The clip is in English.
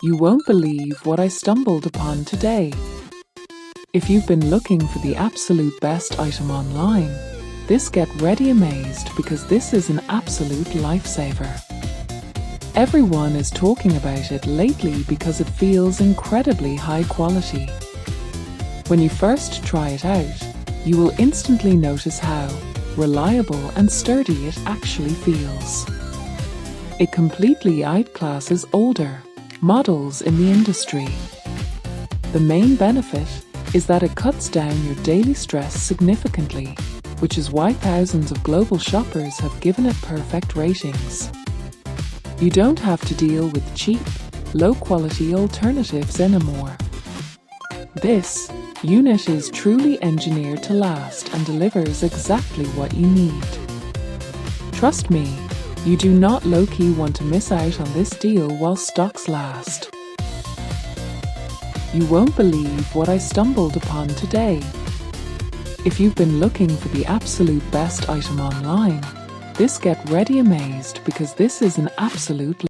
You won't believe what I stumbled upon today. If you've been looking for the absolute best item online, get ready amazed because this is an absolute lifesaver. Everyone is talking about it lately because it feels incredibly high quality. When you first try it out, you will instantly notice how reliable and sturdy it actually feels. It completely outclasses older models in the industry. The main benefit is that it cuts down your daily stress significantly, which is why thousands of global shoppers have given it perfect ratings. You don't have to deal with cheap, low-quality alternatives anymore. This unit is truly engineered to last and delivers exactly what you need. Trust me, you do not low-key want to miss out on this deal while stocks last. You won't believe what I stumbled upon today. If you've been looking for the absolute best item online, get ready amazed because this is an absolute